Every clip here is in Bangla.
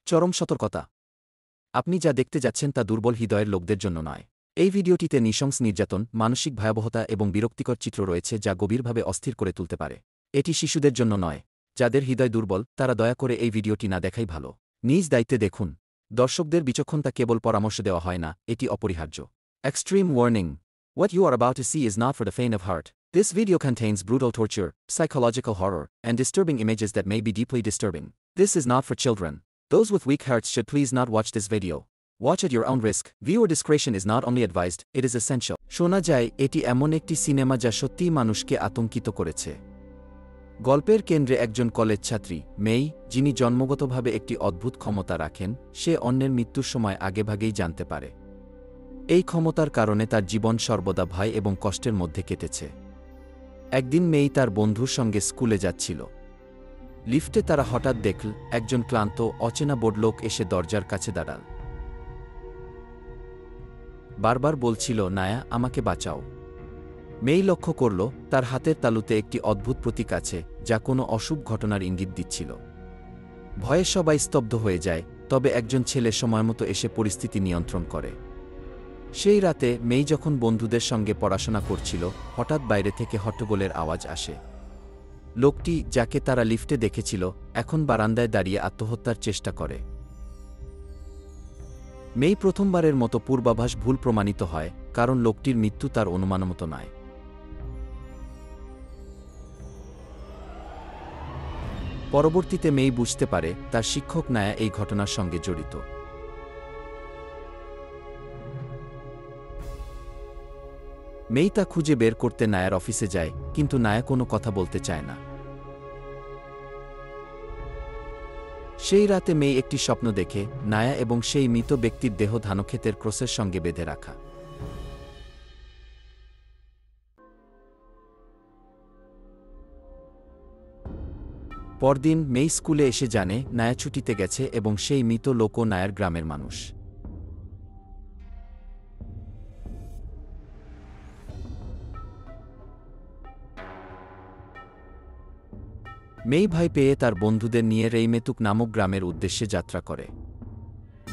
চরম সতর্কতা। আপনি যা দেখতে যাচ্ছেন তা দুর্বল হৃদয়ের লোকদের জন্য নয়। এই ভিডিওটিতে নৃশংস নির্যাতন, মানসিক ভয়াবহতা এবং বিরক্তিকর চিত্র রয়েছে যা গভীরভাবে অস্থির করে তুলতে পারে। এটি শিশুদের জন্য নয়। যাদের হৃদয় দুর্বল তারা দয়া করে এই ভিডিওটি না দেখাই ভালো। নিজ দায়িত্বে দেখুন। দর্শকদের বিচক্ষণতা কেবল পরামর্শ দেওয়া হয় না, এটি অপরিহার্য। Extreme warning. What you are about to see is not for the faint of heart. This video contains brutal torture, psychological horror, and disturbing images that may be deeply disturbing. This is not for children. Those with weak hearts should please not watch this video. Watch at your own risk. Viewer discretion is not only advised, it is essential. শোনা যায় এটি এমন একটি সিনেমা যা সত্যিই মানুষকে আতঙ্কিত করেছে। গল্পের কেন্দ্রে একজন কলেজ ছাত্রী, মেই, যিনি জন্মগতভাবে একটি অদ্ভুত ক্ষমতা রাখেন, সে অন্যের মৃত্যুর সময় আগেভাগেই জানতে পারে। এই ক্ষমতার কারণে তার জীবন সর্বদা ভয় এবং কষ্টের মধ্যে কেটেছে। একদিন মেই তার বন্ধুর সঙ্গে স্কুলে যাচ্ছিল। লিফটে তারা হঠাৎ দেখল একজন ক্লান্ত, অচেনা বড়লোক এসে দরজার কাছে দাঁড়াল। বারবার বলছিল, নায়া, আমাকে বাঁচাও। মেই লক্ষ্য করল তার হাতের তালুতে একটি অদ্ভুত প্রতীক আছে যা কোনো অশুভ ঘটনার ইঙ্গিত দিচ্ছিল। ভয়ে সবাই স্তব্ধ হয়ে যায়, তবে একজন ছেলে সময়মতো এসে পরিস্থিতি নিয়ন্ত্রণ করে। সেই রাতে মেই যখন বন্ধুদের সঙ্গে পড়াশোনা করছিল, হঠাৎ বাইরে থেকে হট্টগোলের আওয়াজ আসে। লোকটি, যাকে তারা লিফটে দেখেছিল, এখন বারান্দায় দাঁড়িয়ে আত্মহত্যার চেষ্টা করে। মেই প্রথমবারের মতো পূর্বাভাস ভুল প্রমাণিত হয়, কারণ লোকটির মৃত্যু তার অনুমানমতো নয়। পরবর্তীতে মেই বুঝতে পারে তার শিক্ষক নায়া এই ঘটনার সঙ্গে জড়িত। মেই তা খুঁজে বের করতে নায়ার অফিসে যায়, কিন্তু নায়া কোনো কথা বলতে চায় না। সেই রাতে মেই একটি স্বপ্ন দেখে, নায়া এবং সেই মৃত ব্যক্তির দেহ ধানক্ষেতের ক্রসের সঙ্গে বেঁধে রাখা। পরদিন মেই স্কুলে এসে জানে নায়া ছুটিতে গেছে এবং সেই মৃত লোকও নায়ার গ্রামের মানুষ। মেই ভয় পেয়ে তার বন্ধুদের নিয়ে রেইমেতুক নামক গ্রামের উদ্দেশ্যে যাত্রা করে।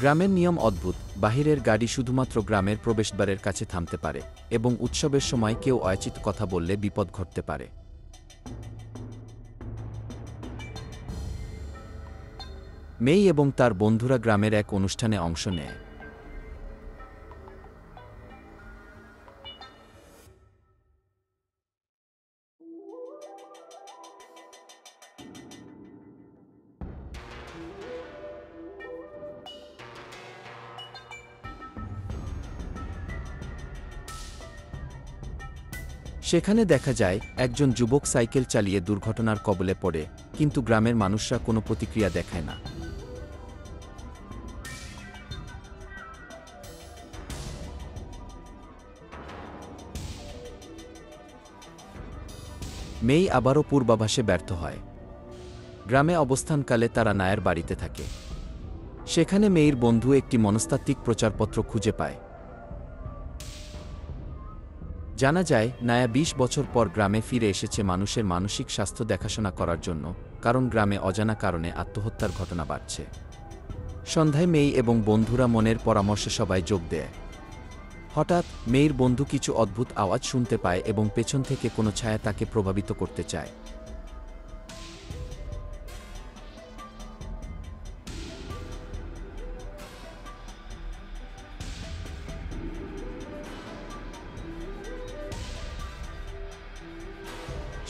গ্রামের নিয়ম অদ্ভুত, বাহিরের গাড়ি শুধুমাত্র গ্রামের প্রবেশদ্বারের কাছে থামতে পারে, এবং উৎসবের সময় কেউ অয়াচিত কথা বললে বিপদ ঘটতে পারে। মেই এবং তার বন্ধুরা গ্রামের এক অনুষ্ঠানে অংশ নেয়। সেখানে দেখা যায় একজন যুবক সাইকেল চালিয়ে দুর্ঘটনার কবলে পড়ে, কিন্তু গ্রামের মানুষরা কোনো প্রতিক্রিয়া দেখায় না। মেই আবারও পূর্বাভাসে ব্যর্থ হয়। গ্রামে অবস্থানকালে তারা নায়ার বাড়িতে থাকে। সেখানে মেইর বন্ধু একটি মনস্তাত্ত্বিক প্রচারপত্র খুঁজে পায়। জানা যায় নায়া ২০ বছর পর গ্রামে ফিরে এসেছে মানুষের মানসিক স্বাস্থ্য দেখাশোনা করার জন্য, কারণ গ্রামে অজানা কারণে আত্মহত্যার ঘটনা বাড়ছে। সন্ধ্যায় মেই এবং বন্ধুরা মনের পরামর্শে সবাই যোগ দেয়। হঠাৎ মেইর বন্ধু কিছু অদ্ভুত আওয়াজ শুনতে পায় এবং পেছন থেকে কোনো ছায়া তাকে প্রভাবিত করতে চায়।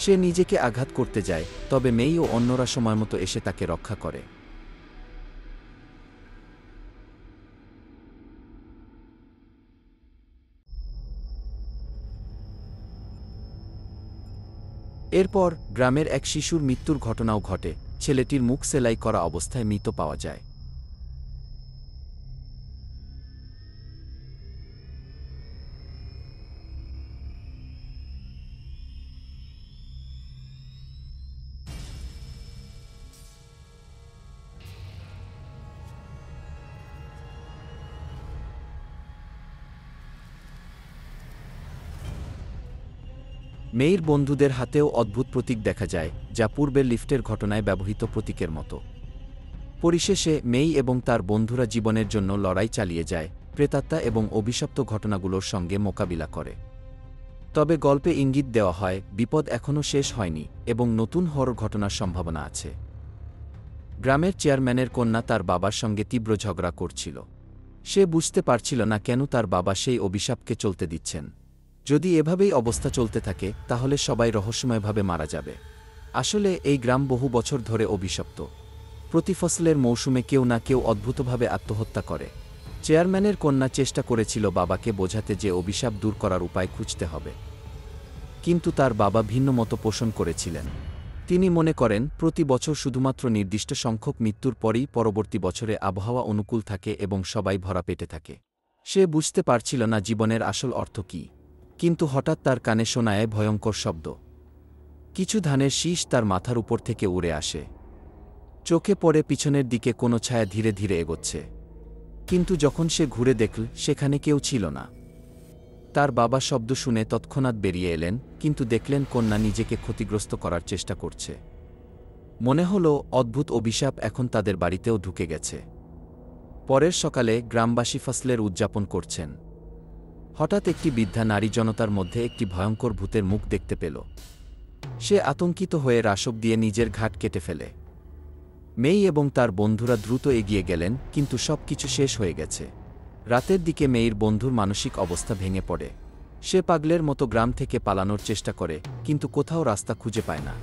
সে নিজেকে আঘাত করতে যায়, তবে মেই ও অন্যরা সময়মতো এসে তাকে রক্ষা করে। এরপর গ্রামের এক শিশুর মৃত্যুর ঘটনাও ঘটে। ছেলেটির মুখ সেলাই করা অবস্থায় মৃত পাওয়া যায়। মেইর বন্ধুদের হাতেও অদ্ভুত প্রতীক দেখা যায়, যা পূর্বের লিফটের ঘটনায় ব্যবহৃত প্রতীকের মতো। পরিশেষে মেই এবং তার বন্ধুরা জীবনের জন্য লড়াই চালিয়ে যায়, প্রেতাত্মা এবং অভিশপ্ত ঘটনাগুলোর সঙ্গে মোকাবিলা করে। তবে গল্পে ইঙ্গিত দেওয়া হয় বিপদ এখনও শেষ হয়নি এবং নতুন হরর ঘটনার সম্ভাবনা আছে। গ্রামের চেয়ারম্যানের কন্যা তার বাবার সঙ্গে তীব্র ঝগড়া করছিল। সে বুঝতে পারছিল না কেন তার বাবা সেই অভিশাপকে চলতে দিচ্ছেন। যদি এভাবেই অবস্থা চলতে থাকে তাহলে সবাই রহস্যময়ভাবে মারা যাবে। আসলে এই গ্রাম বহু বছর ধরে অভিশপ্ত। প্রতি ফসলের মৌসুমে কেউ না কেউ অদ্ভুতভাবে আত্মহত্যা করে। চেয়ারম্যানের কন্যা চেষ্টা করেছিল বাবাকে বোঝাতে যে অভিশাপ দূর করার উপায় খুঁজতে হবে, কিন্তু তার বাবা ভিন্ন মত পোষণ করেছিলেন। তিনি মনে করেন প্রতি বছর শুধুমাত্র নির্দিষ্ট সংখ্যক মৃত্যুর পরেই পরবর্তী বছরে আবহাওয়া অনুকূল থাকে এবং সবাই ভরা পেটে থাকে। সে বুঝতে পারছিল না জীবনের আসল অর্থ কী। কিন্তু হঠাৎ তার কানে শোনায় ভয়ঙ্কর শব্দ। কিছু ধানের শীষ তার মাথার উপর থেকে উড়ে আসে। চোখে পড়ে পিছনের দিকে কোনো ছায়া ধীরে ধীরে এগোচ্ছে। কিন্তু যখন সে ঘুরে দেখল সেখানে কেউ ছিল না। তার বাবা শব্দ শুনে তৎক্ষণাৎ বেরিয়ে এলেন, কিন্তু দেখলেন কন্যা নিজেকে ক্ষতিগ্রস্ত করার চেষ্টা করছে। মনে হল অদ্ভুত অভিশাপ এখন তাদের বাড়িতেও ঢুকে গেছে। পরের সকালে গ্রামবাসী ফসলের উদযাপন করছেন। হঠাৎ একটি বৃদ্ধা নারী জনতার মধ্যে একটি ভয়ঙ্কর ভূতের মুখ দেখতে পেল। সে আতঙ্কিত হয়ে রাশক দিয়ে নিজের ঘাট কেটে ফেলে। মেই এবং তার বন্ধুরা দ্রুত এগিয়ে গেলেন, কিন্তু সব কিছু শেষ হয়ে গেছে। রাতের দিকে মেয়ের বন্ধুর মানসিক অবস্থা ভেঙে পড়ে। সে পাগলের মতো গ্রাম থেকে পালানোর চেষ্টা করে, কিন্তু কোথাও রাস্তা খুঁজে পায় না।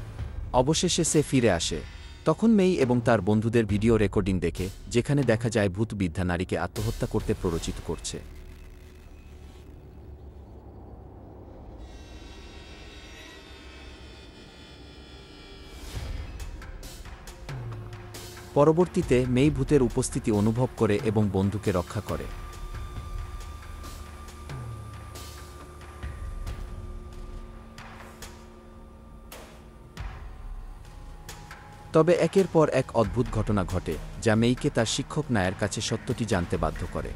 অবশেষে সে ফিরে আসে। তখন মেই এবং তার বন্ধুদের ভিডিও রেকর্ডিং দেখে, যেখানে দেখা যায় ভূত বৃদ্ধা নারীকে আত্মহত্যা করতে প্ররোচিত করছে। পরবর্তীতে মেই ভূতের উপস্থিতি অনুভব করে এবং বন্ধুকে রক্ষা করে। তবে একের পর এক অদ্ভুত ঘটনা ঘটে, যা মেইকে তার শিক্ষক নায়ের কাছে সত্যটি জানতে বাধ্য করে।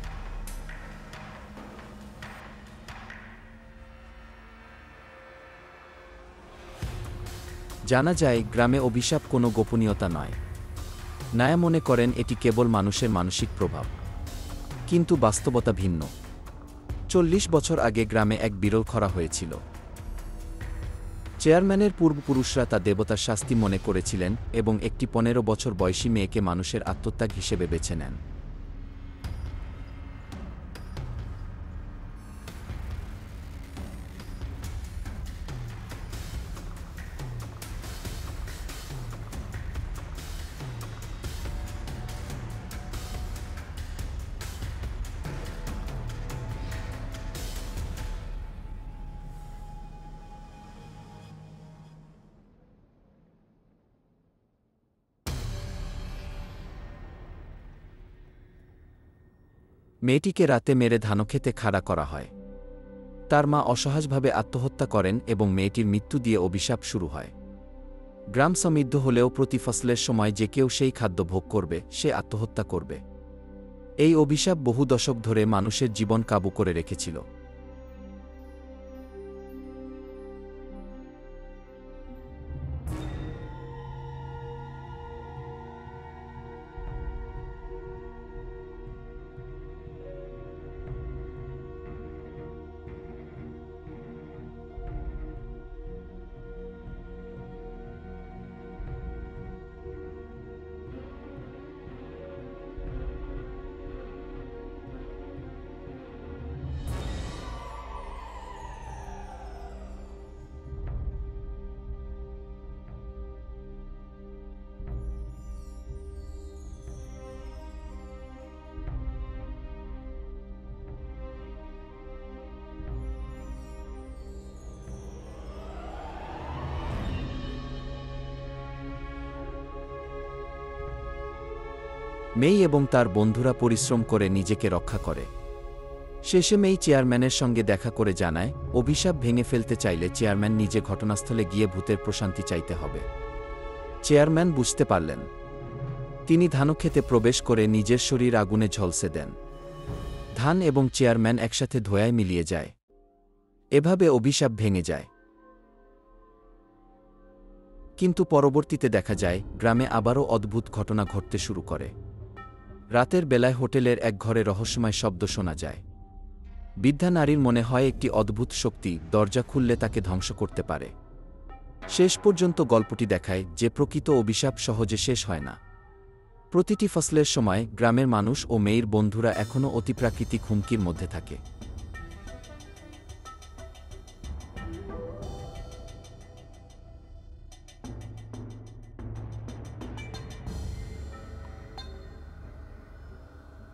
জানা যায় গ্রামে অভিশাপ কোনো গোপনীয়তা নয়। নায়া মনে করেন এটি কেবল মানুষের মানসিক প্রভাব, কিন্তু বাস্তবতা ভিন্ন। ৪০ বছর আগে গ্রামে এক বিরল খরা হয়েছিল। চেয়ারম্যানের পূর্বপুরুষরা তা দেবতার শাস্তি মনে করেছিলেন এবং একটি ১৫ বছর বয়সী মেয়েকে মানুষের আত্মত্যাগ হিসেবে বেছে নেন। মেয়েটিকে রাতে মেরে ধানক্ষেতে খাড়া করা হয়। তার মা অসহায়ভাবে আত্মহত্যা করেন এবং মেয়েটির মৃত্যু দিয়ে অভিশাপ শুরু হয়। গ্রাম সমৃদ্ধ হলেও প্রতি ফসলের সময় যে কেউ সেই খাদ্য ভোগ করবে সে আত্মহত্যা করবে। এই অভিশাপ বহু দশক ধরে মানুষের জীবন কাবু করে রেখেছিল। মেই এবং তার বন্ধুরা পরিশ্রম করে নিজেকে রক্ষা করে। শেষে মেই চেয়ারম্যানের সঙ্গে দেখা করে জানায়, অভিশাপ ভেঙে ফেলতে চাইলে চেয়ারম্যান নিজে ঘটনাস্থলে গিয়ে ভূতের প্রশান্তি চাইতে হবে। চেয়ারম্যান বুঝতে পারলেন। তিনি ধানক্ষেতে প্রবেশ করে নিজের শরীর আগুনে ঝলসে দেন। ধান এবং চেয়ারম্যান একসাথে ধোঁয়ায় মিলিয়ে যায়। এভাবে অভিশাপ ভেঙে যায়। কিন্তু পরবর্তীতে দেখা যায় গ্রামে আবারও অদ্ভুত ঘটনা ঘটতে শুরু করে। রাতের বেলায় হোটেলের এক ঘরে রহস্যময় শব্দ শোনা যায়। বৃদ্ধা নারীর মনে হয় একটি অদ্ভুত শক্তি দরজা খুললে তাকে ধ্বংস করতে পারে। শেষ পর্যন্ত গল্পটি দেখায় যে প্রকৃত অভিশাপ সহজে শেষ হয় না। প্রতিটি ফসলের সময় গ্রামের মানুষ ও মেয়ের বন্ধুরা এখনও অতিপ্রাকৃতিক হুমকির মধ্যে থাকে।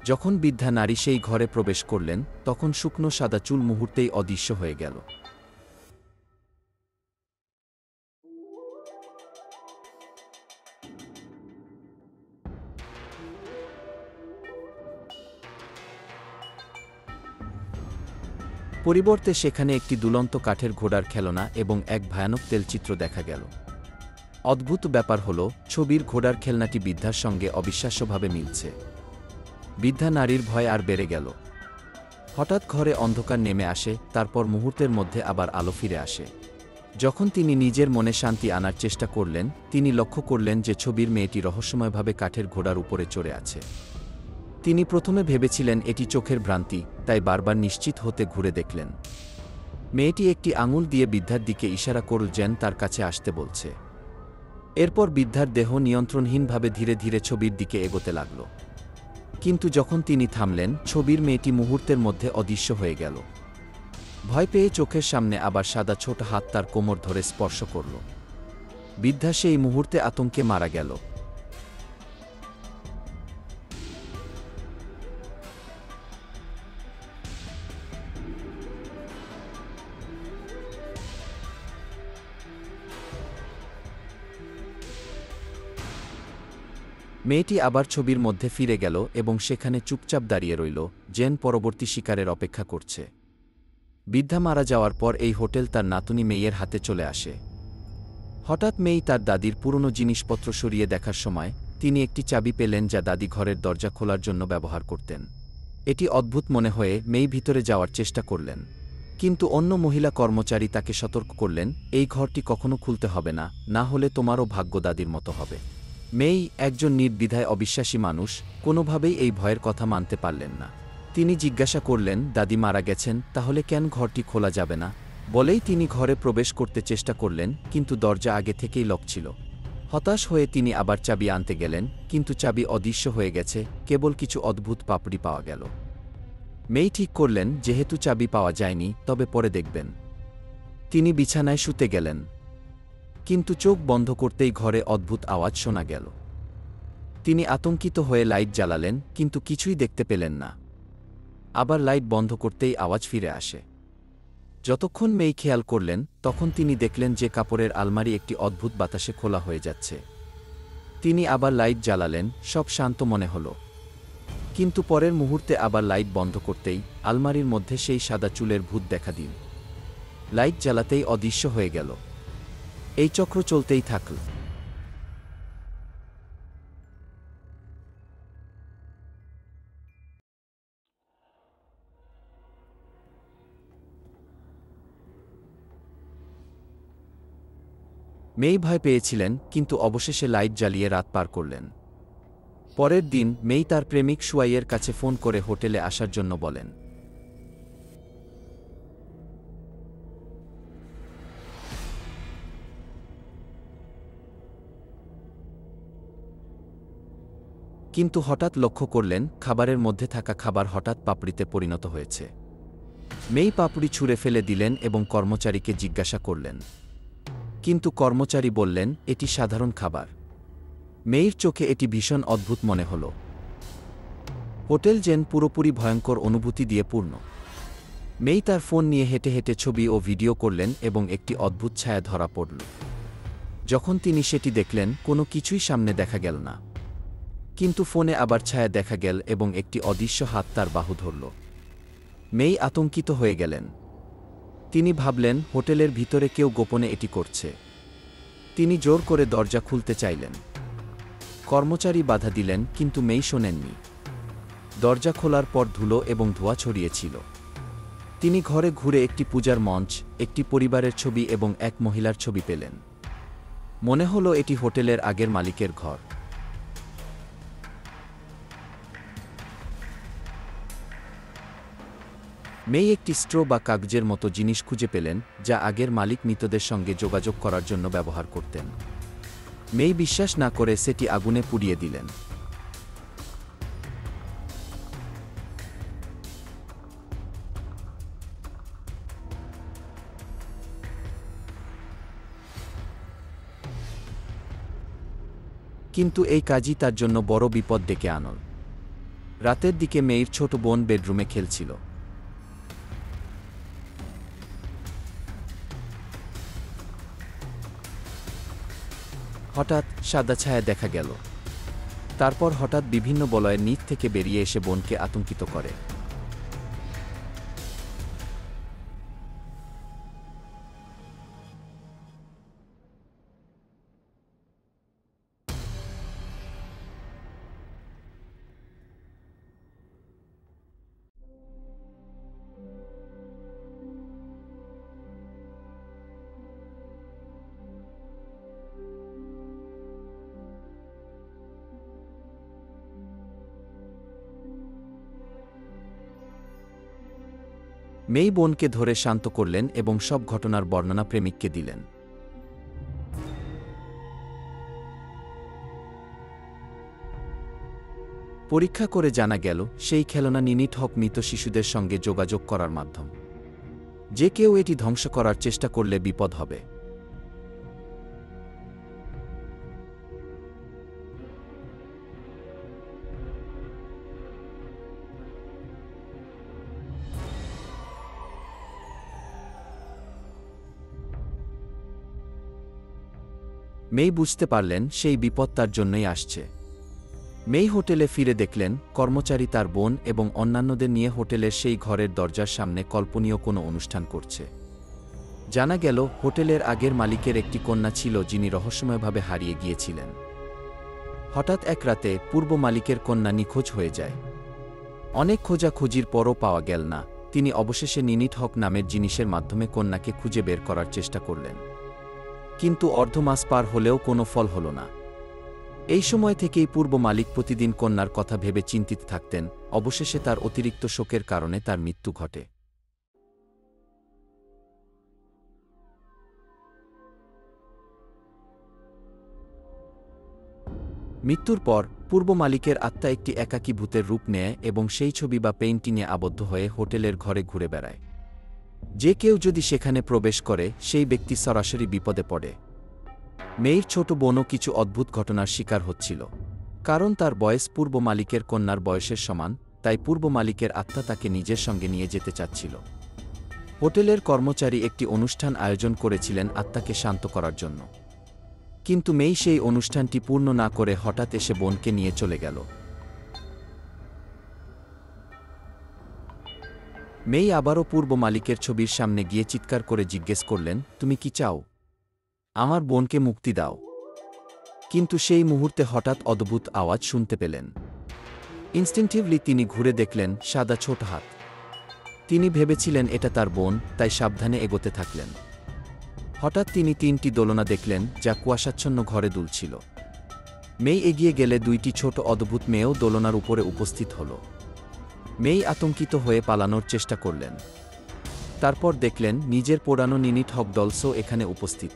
যখন বৃদ্ধা নারী সেই ঘরে প্রবেশ করলেন তখন শুকনো সাদা চুল মুহূর্তেই অদৃশ্য হয়ে গেল। পরিবর্তে সেখানে একটি দুলন্ত কাঠের ঘোড়ার খেলনা এবং এক ভয়ানক তেলচিত্র দেখা গেল। অদ্ভুত ব্যাপার হল ছবির ঘোড়ার খেলনাটি বৃদ্ধার সঙ্গে অবিশ্বাস্যভাবে মিলছে। বৃদ্ধা নারীর ভয় আর বেড়ে গেল। হঠাৎ ঘরে অন্ধকার নেমে আসে, তারপর মুহূর্তের মধ্যে আবার আলো ফিরে আসে। যখন তিনি নিজের মনে শান্তি আনার চেষ্টা করলেন, তিনি লক্ষ্য করলেন যে ছবির মেয়েটি রহস্যময়ভাবে কাঠের ঘোড়ার উপরে চড়ে আছে। তিনি প্রথমে ভেবেছিলেন এটি চোখের ভ্রান্তি, তাই বারবার নিশ্চিত হতে ঘুরে দেখলেন। মেয়েটি একটি আঙুল দিয়ে বৃদ্ধার দিকে ইশারা করল যেন তার কাছে আসতে বলছে। এরপর বৃদ্ধার দেহ নিয়ন্ত্রণহীনভাবে ধীরে ধীরে ছবির দিকে এগোতে লাগল। কিন্তু যখন তিনি থামলেন, ছবির মেয়েটি মুহূর্তের মধ্যে অদৃশ্য হয়ে গেল। ভয় পেয়ে চোখের সামনে আবার সাদা ছোট হাত তার কোমর ধরে স্পর্শ করল। বৃদ্ধা সেই মুহূর্তে আতঙ্কে মারা গেল। মেয়েটি আবার ছবির মধ্যে ফিরে গেল এবং সেখানে চুপচাপ দাঁড়িয়ে রইল, যেন পরবর্তী শিকারের অপেক্ষা করছে। বৃদ্ধা মারা যাওয়ার পর এই হোটেল তার নাতনি মেয়ের হাতে চলে আসে। হঠাৎ মেয়ে তার দাদির পুরনো জিনিসপত্র সরিয়ে দেখার সময় তিনি একটি চাবি পেলেন যা দাদি ঘরের দরজা খোলার জন্য ব্যবহার করতেন। এটি অদ্ভুত মনে হয়ে মেয়ে ভিতরে যাওয়ার চেষ্টা করলেন, কিন্তু অন্য মহিলা কর্মচারী তাকে সতর্ক করলেন, এই ঘরটি কখনো খুলতে হবে না, না হলে তোমারও ভাগ্য দাদির মতো হবে। মেই, একজন নির্দ্বিধায় অবিশ্বাসী মানুষ, কোনোভাবেই এই ভয়ের কথা মানতে পারলেন না। তিনি জিজ্ঞাসা করলেন, দাদি মারা গেছেন, তাহলে কেন ঘরটি খোলা যাবে না? বলেই তিনি ঘরে প্রবেশ করতে চেষ্টা করলেন, কিন্তু দরজা আগে থেকেই লক ছিল। হতাশ হয়ে তিনি আবার চাবি আনতে গেলেন, কিন্তু চাবি অদৃশ্য হয়ে গেছে, কেবল কিছু অদ্ভুত পাপড়ি পাওয়া গেল। মেই ঠিক করলেন, যেহেতু চাবি পাওয়া যায়নি, তবে পরে দেখবেন। তিনি বিছানায় শুতে গেলেন, কিন্তু চোখ বন্ধ করতেই ঘরে অদ্ভুত আওয়াজ শোনা গেল। তিনি আতঙ্কিত হয়ে লাইট জ্বালালেন, কিন্তু কিছুই দেখতে পেলেন না। আবার লাইট বন্ধ করতেই আওয়াজ ফিরে আসে। যতক্ষণ মেই খেয়াল করলেন, তখন তিনি দেখলেন যে কাপড়ের আলমারি একটি অদ্ভুত বাতাসে খোলা হয়ে যাচ্ছে। তিনি আবার লাইট জ্বালালেন, সব শান্ত মনে হল। কিন্তু পরের মুহূর্তে আবার লাইট বন্ধ করতেই আলমারির মধ্যে সেই সাদা চুলের ভূত দেখা দিল। লাইট জ্বালাতেই অদৃশ্য হয়ে গেল। এই চক্র চলতেই থাকল। মেই ভয় পেয়েছিলেন, কিন্তু অবশেষে লাইট জ্বালিয়ে রাত পার করলেন। পরের দিন মেই তার প্রেমিক সুয়াইয়ের কাছে ফোন করে হোটেলে আসার জন্য বলেন। কিন্তু হঠাৎ লক্ষ্য করলেন খাবারের মধ্যে থাকা খাবার হঠাৎ পাপড়িতে পরিণত হয়েছে। মেই পাপড়ি ছুঁড়ে ফেলে দিলেন এবং কর্মচারীকে জিজ্ঞাসা করলেন, কিন্তু কর্মচারী বললেন এটি সাধারণ খাবার। মেয়ের চোখে এটি ভীষণ অদ্ভুত মনে হল। হোটেল যেন পুরোপুরি ভয়ঙ্কর অনুভূতি দিয়ে পূর্ণ। মেই তার ফোন নিয়ে হেঁটে হেঁটে ছবি ও ভিডিও করলেন এবং একটি অদ্ভুত ছায়া ধরা পড়ল। যখন তিনি সেটি দেখলেন, কোনো কিছুই সামনে দেখা গেল না, কিন্তু ফোনে আবার ছায়া দেখা গেল এবং একটি অদৃশ্য হাত তার বাহু ধরল। মেই আতঙ্কিত হয়ে গেলেন। তিনি ভাবলেন হোটেলের ভিতরে কেউ গোপনে এটি করছে। তিনি জোর করে দরজা খুলতে চাইলেন। কর্মচারী বাধা দিলেন, কিন্তু মেই শোনেননি। দরজা খোলার পর ধুলো এবং ধোঁয়া ছড়িয়েছিল। তিনি ঘরে ঘুরে একটি পূজার মঞ্চ, একটি পরিবারের ছবি এবং এক মহিলার ছবি পেলেন। মনে হলো এটি হোটেলের আগের মালিকের ঘর। মেই একটি স্ট্রো বা কাগজের মতো জিনিস খুঁজে পেলেন, যা আগের মালিক মৃতদের সঙ্গে যোগাযোগ করার জন্য ব্যবহার করতেন। মেই বিশ্বাস না করে সেটি আগুনে পুড়িয়ে দিলেন। কিন্তু এই কাজই তার জন্য বড় বিপদ ডেকে আনল। রাতের দিকে মেয়ের ছোট বোন বেডরুমে খেলছিল। হঠাৎ সাদা ছায়া দেখা গেল। তারপর হঠাৎ বিভিন্ন বলয়ের নিচ থেকে বেরিয়ে এসে বোনকে আতঙ্কিত করে। মেই বোনকে ধরে শান্ত করলেন এবং সব ঘটনার বর্ণনা প্রেমিককে দিলেন। পরীক্ষা করে জানা গেল, সেই খেলনা নিনিট হক মৃত শিশুদের সঙ্গে যোগাযোগ করার মাধ্যম। যে কেউ এটি ধ্বংস করার চেষ্টা করলে বিপদ হবে। মেই বুঝতে পারলেন সেই বিপদ তার জন্যই আসছে। মেই হোটেলে ফিরে দেখলেন কর্মচারী তার বোন এবং অন্যান্যদের নিয়ে হোটেলের সেই ঘরের দরজার সামনে কল্পনীয় কোনো অনুষ্ঠান করছে। জানা গেল হোটেলের আগের মালিকের একটি কন্যা ছিল যিনি রহস্যময়ভাবে হারিয়ে গিয়েছিলেন। হঠাৎ এক রাতে পূর্ব মালিকের কন্যা নিখোঁজ হয়ে যায়। অনেক খোঁজাখুঁজির পরও পাওয়া গেল না। তিনি অবশেষে নিনিট হক নামের জিনিসের মাধ্যমে কন্যাকে খুঁজে বের করার চেষ্টা করলেন, কিন্তু অর্ধমাস পার হলেও কোনো ফল হল না। এই সময় থেকেই পূর্ব মালিক প্রতিদিন কন্যার কথা ভেবে চিন্তিত থাকতেন। অবশেষে তার অতিরিক্ত শোকের কারণে তার মৃত্যু ঘটে। মৃত্যুর পর পূর্ব মালিকের আত্মা একটি একাকী ভূতের রূপ নেয় এবং সেই ছবি বা পেইন্টিংয়ে আবদ্ধ হয়ে হোটেলের ঘরে ঘুরে বেড়ায়। যে কেউ যদি সেখানে প্রবেশ করে সেই ব্যক্তি সরাসরি বিপদে পড়ে। মেয়ের ছোট বোনও কিছু অদ্ভুত ঘটনার শিকার হচ্ছিল। কারণ তার বয়স পূর্ব মালিকের কন্যার বয়সের সমান, তাই পূর্ব মালিকের আত্মা তাকে নিজের সঙ্গে নিয়ে যেতে চাচ্ছিল। হোটেলের কর্মচারী একটি অনুষ্ঠান আয়োজন করেছিলেন আত্মাকে শান্ত করার জন্য। কিন্তু মেই সেই অনুষ্ঠানটি পূর্ণ না করে হঠাৎ এসে বোনকে নিয়ে চলে গেল। মেই আবারও পূর্ব মালিকের ছবির সামনে গিয়ে চিৎকার করে জিজ্ঞেস করলেন, তুমি কি চাও? আমার বোনকে মুক্তি দাও। কিন্তু সেই মুহূর্তে হঠাৎ অদ্ভুত আওয়াজ শুনতে পেলেন। ইনস্টিংটিভলি তিনি ঘুরে দেখলেন সাদা ছোট হাত। তিনি ভেবেছিলেন এটা তার বোন, তাই সাবধানে এগোতে থাকলেন। হঠাৎ তিনি 3টি দোলনা দেখলেন যা কুয়াশাচ্ছন্ন ঘরে দুলছিল। মেই এগিয়ে গেলে 2টি ছোট অদ্ভুত মেয়েও দোলনার উপরে উপস্থিত হল। মেই আতঙ্কিত হয়ে পালানোর চেষ্টা করলেন। তারপর দেখলেন নিজের পোড়ানো নিনিট হক ডলসও এখানে উপস্থিত।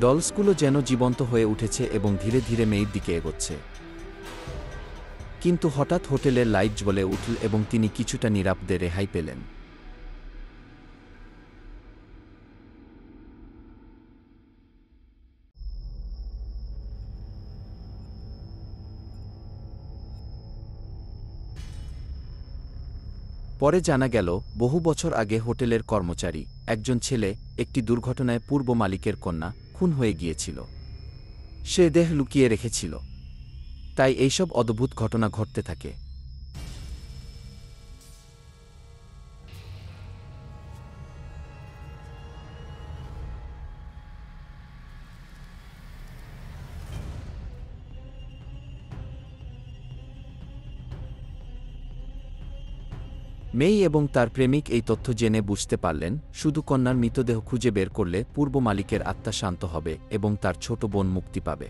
ডলসগুলো যেন জীবন্ত হয়ে উঠেছে এবং ধীরে ধীরে মেয়ের দিকে এগোচ্ছে। কিন্তু হঠাৎ হোটেলের লাইট জ্বলে উঠল এবং তিনি কিছুটা নিরাপদে রেহাই পেলেন। পরে জানা গেল বহু বছর আগে হোটেলের কর্মচারী একজন ছেলে একটি দুর্ঘটনায় পূর্ব মালিকের কন্যা খুন হয়ে গিয়েছিল। সে দেহ লুকিয়ে রেখেছিল। তাই এইসব অদ্ভুত ঘটনা ঘটতে থাকে। মেই এবং তার প্রেমিক এই তথ্য জেনে বুঝতে পারলেন শুধু কন্যার মৃতদেহ খুঁজে বের করলে পূর্ব মালিকের আত্মা শান্ত হবে এবং তার ছোট বোন মুক্তি পাবে।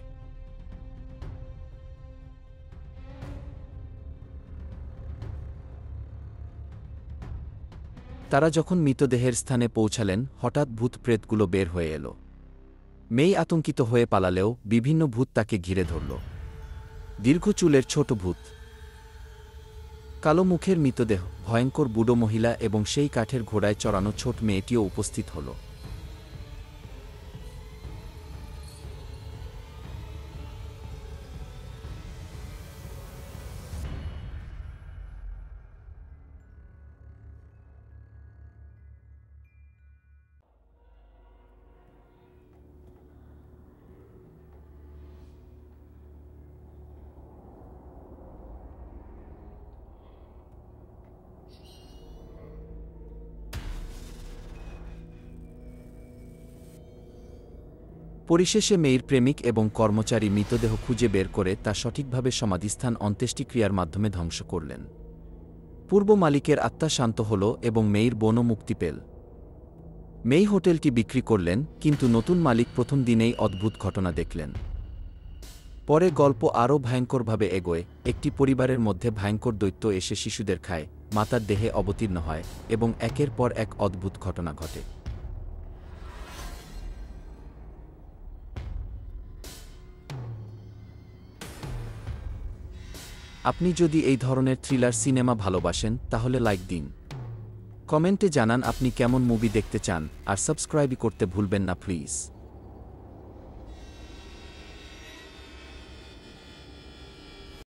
তারা যখন মৃতদেহের স্থানে পৌঁছালেন হঠাৎ ভূত প্রেতগুলো বের হয়ে এলো। মেই আতঙ্কিত হয়ে পালালেও বিভিন্ন ভূত তাকে ঘিরে ধরল। দীর্ঘ চুলের ছোট ভূত, কালো মুখের মৃতদেহ, ভয়ঙ্কর বুড়ো মহিলা এবং সেই কাঠের ঘোড়ায় চড়ানো ছোট মেয়েটিও উপস্থিত হল। পরিশেষে মেয়ের প্রেমিক এবং কর্মচারী মৃতদেহ খুঁজে বের করে তা সঠিকভাবে সমাধিস্থান অন্ত্যেষ্টিক্রিয়ার মাধ্যমে ধ্বংস করলেন। পূর্ব মালিকের আত্মা শান্ত হল এবং মেয়ের বোনও মুক্তি পেল। মেই হোটেলটি বিক্রি করলেন, কিন্তু নতুন মালিক প্রথম দিনেই অদ্ভুত ঘটনা দেখলেন। পরে গল্প আরও ভয়ঙ্করভাবে এগোয়। একটি পরিবারের মধ্যে ভয়ঙ্কর দৈত্য এসে শিশুদের খায়, মাতার দেহে অবতীর্ণ হয় এবং একের পর এক অদ্ভুত ঘটনা ঘটে। আপনি যদি এই ধরনের থ্রিলার সিনেমা ভালোবাসেন তাহলে লাইক দিন, কমেন্টে জানান আপনি কেমন মুভি দেখতে চান, আর সাবস্ক্রাইব করতে ভুলবেন না প্লিজ।